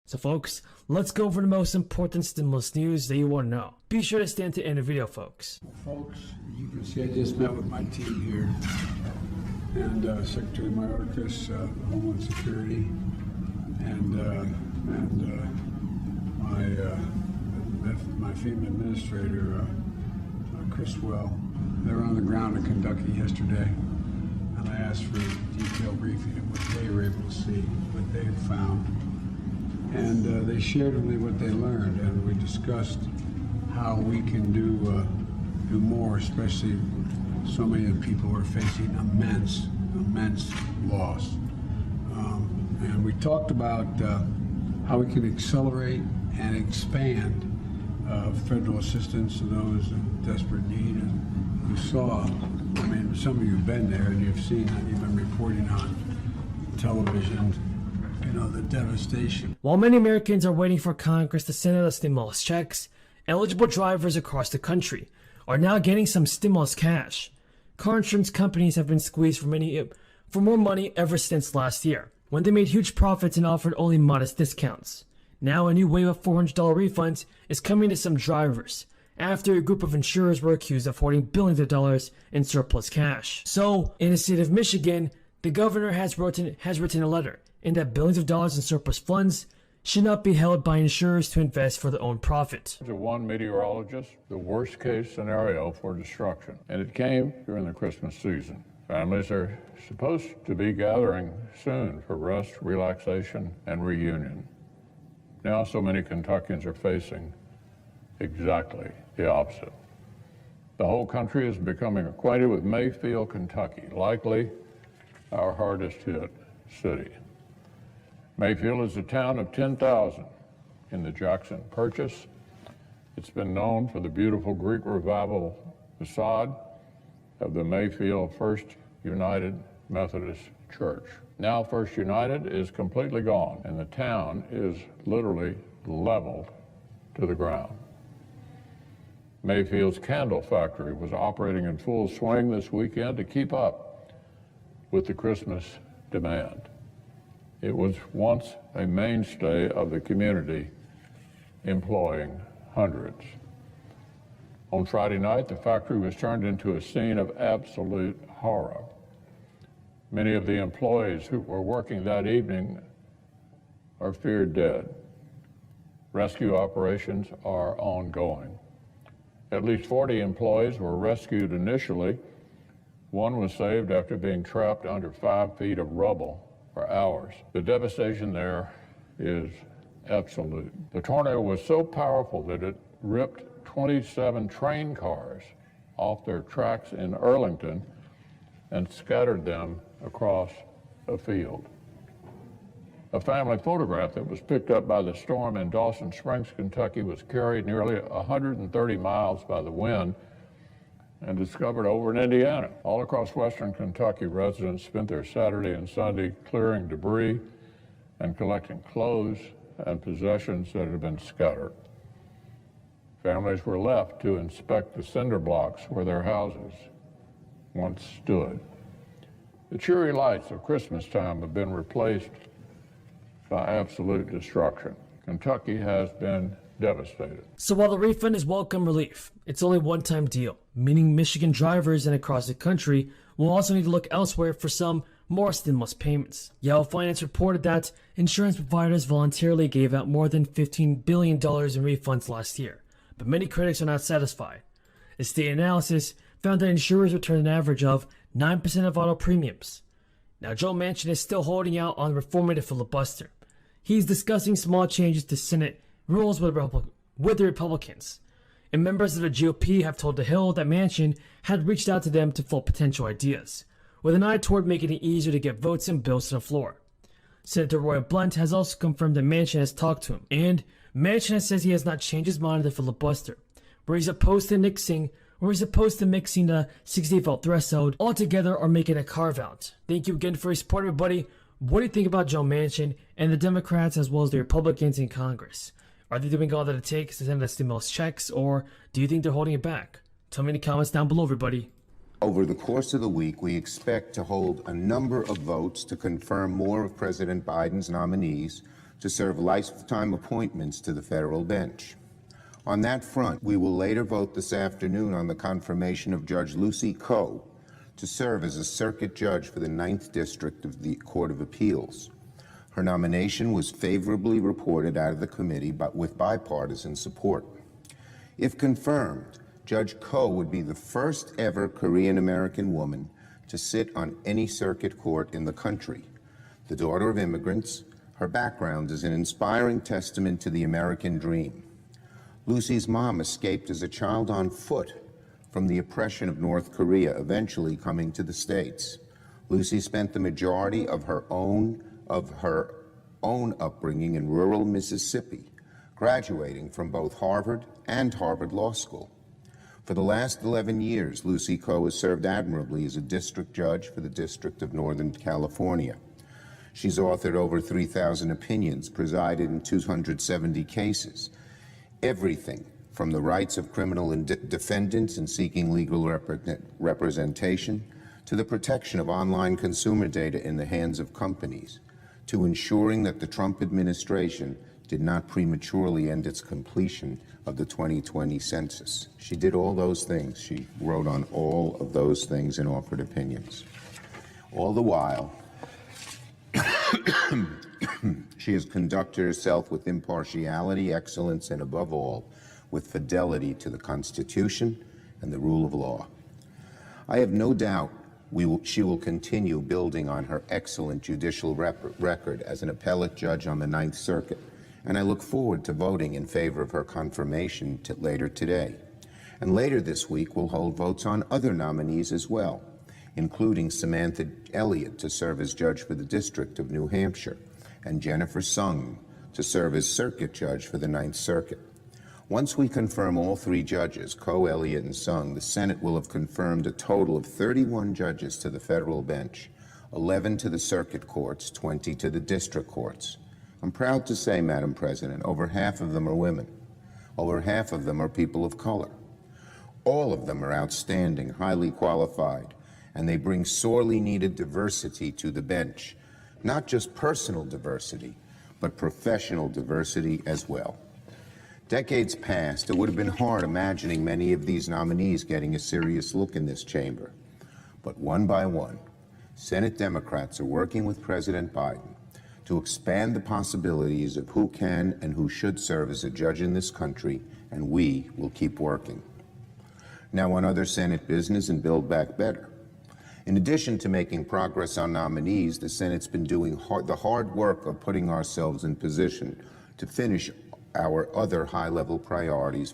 So folks, let's go over the most important stimulus news that you want to know. Be sure to stay until the end of the video, folks. Folks, you can see I just met with my team here and Secretary Mayorkas, Homeland Security, and my FEMA administrator, Chris Well. They were on the ground in Kentucky yesterday, and I asked for a detailed briefing of what they were able to see, what they found. And they shared with me what they learned, and we discussed how we can do more, especially so many of the people who are facing immense loss. And we talked about how we can accelerate and expand federal assistance to those in desperate need. And you saw, I mean, some of you have been there and you've seen, you've been reporting on television, you know, the devastation. While many Americans are waiting for Congress to send out the stimulus checks, eligible drivers across the country are now getting some stimulus cash. Car insurance companies have been squeezed for more money ever since last year, when they made huge profits and offered only modest discounts. Now a new wave of $400 refunds is coming to some drivers, after a group of insurers were accused of hoarding billions of dollars in surplus cash. So, in the state of Michigan, the governor has written a letter in that billions of dollars in surplus funds should not be held by insurers to invest for their own profit. To one meteorologist, the worst case scenario for destruction, and it came during the Christmas season. Families are supposed to be gathering soon for rest, relaxation, and reunion. Now so many Kentuckians are facing exactly the opposite. The whole country is becoming acquainted with Mayfield, Kentucky, likely our hardest hit city. Mayfield is a town of 10,000 in the Jackson Purchase. It's been known for the beautiful Greek Revival facade of the Mayfield First United Methodist Church. Now First United is completely gone, and the town is literally leveled to the ground. Mayfield's candle factory was operating in full swing this weekend to keep up with the Christmas demand. It was once a mainstay of the community, employing hundreds. On Friday night, the factory was turned into a scene of absolute horror. Many of the employees who were working that evening are feared dead. Rescue operations are ongoing. At least 40 employees were rescued initially. One was saved after being trapped under 5 feet of rubble for hours. The devastation there is absolute. The tornado was so powerful that it ripped 27 train cars off their tracks in Arlington and scattered them across a field. A family photograph that was picked up by the storm in Dawson Springs, Kentucky, was carried nearly 130 miles by the wind and discovered over in Indiana. All across western Kentucky, residents spent their Saturday and Sunday clearing debris and collecting clothes and possessions that had been scattered. Families were left to inspect the cinder blocks where their houses once stood. The cheery lights of Christmas time have been replaced by absolute destruction. Kentucky has been devastated. So while the refund is welcome relief, it's only a one-time deal, meaning Michigan drivers and across the country will also need to look elsewhere for some more stimulus payments. Yahoo Finance reported that insurance providers voluntarily gave out more than $15 billion in refunds last year, but many critics are not satisfied. A state analysis found that insurers returned an average of 9% of auto premiums. Now Joe Manchin is still holding out on reforming the filibuster. He's discussing small changes to Senate rules with the Republicans. And members of the GOP have told The Hill that Manchin had reached out to them to float potential ideas, with an eye toward making it easier to get votes and bills to the floor. Senator Roy Blunt has also confirmed that Manchin has talked to him, and Manchin says he has not changed his mind on the filibuster, where he's opposed to mixing the 60-vote threshold altogether or making a carve-out. Thank you again for your support, everybody. What do you think about Joe Manchin and the Democrats as well as the Republicans in Congress? Are they doing all that it takes to send us stimulus checks, or do you think they're holding it back? Tell me in the comments down below, everybody. Over the course of the week, we expect to hold a number of votes to confirm more of President Biden's nominees to serve lifetime appointments to the federal bench. On that front, we will later vote this afternoon on the confirmation of Judge Lucy Koh to serve as a circuit judge for the 9th District of the Court of Appeals. Her nomination was favorably reported out of the committee, but with bipartisan support. If confirmed, Judge Koh would be the first ever Korean-American woman to sit on any circuit court in the country. The daughter of immigrants, her background is an inspiring testament to the American dream. Lucy's mom escaped as a child on foot from the oppression of North Korea, eventually coming to the States. Lucy spent the majority of her own upbringing in rural Mississippi, graduating from both Harvard and Harvard Law School. For the last 11 years, Lucy Koh has served admirably as a district judge for the District of Northern California. She's authored over 3,000 opinions, presided in 270 cases. Everything from the rights of criminal defendants in seeking legal representation to the protection of online consumer data in the hands of companies, to ensuring that the Trump administration did not prematurely end its completion of the 2020 census. She did all those things. She wrote on all of those things and offered opinions. All the while, she has conducted herself with impartiality, excellence, and above all, with fidelity to the Constitution and the rule of law. I have no doubt she will continue building on her excellent judicial record as an appellate judge on the 9th Circuit, and I look forward to voting in favor of her confirmation later today. And later this week, we'll hold votes on other nominees as well, including Samantha Elliott to serve as judge for the District of New Hampshire, and Jennifer Sung to serve as circuit judge for the 9th Circuit. Once we confirm all 3 judges, Koh, Elliott, and Sung, the Senate will have confirmed a total of 31 judges to the federal bench, 11 to the circuit courts, 20 to the district courts. I'm proud to say, Madam President, over half of them are women. Over half of them are people of color. All of them are outstanding, highly qualified, and they bring sorely needed diversity to the bench. Not just personal diversity, but professional diversity as well. Decades past, it would have been hard imagining many of these nominees getting a serious look in this chamber. But one by one, Senate Democrats are working with President Biden to expand the possibilities of who can and who should serve as a judge in this country, and we will keep working. Now on other Senate business and Build Back Better. In addition to making progress on nominees, the Senate's been doing the hard work of putting ourselves in position to finish our other high-level priorities.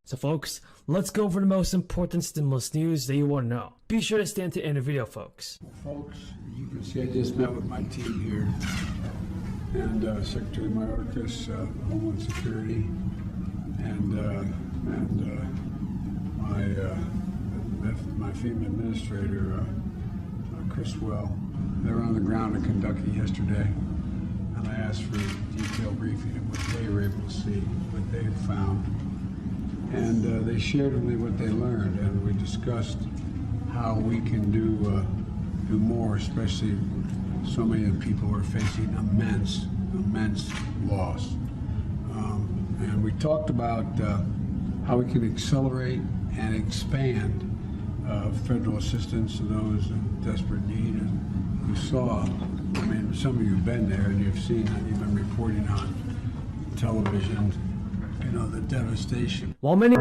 So folks, let's go over the most important stimulus news that you want to know. Be sure to stay until the end of the video, folks. Folks, you can see I just met with my team here, and Secretary Mayorkas, Homeland Security, and my FEMA administrator, Chris Well. They were on the ground in Kentucky yesterday, and I asked for a detailed briefing of what they were able to see, what they found. And they shared with me what they learned, and we discussed how we can do more, especially so many of the people who are facing immense loss. And we talked about how we can accelerate and expand federal assistance to those in desperate need. And you saw, I mean, some of you have been there and you've seen that, you've been reporting on television, you know, the devastation. While many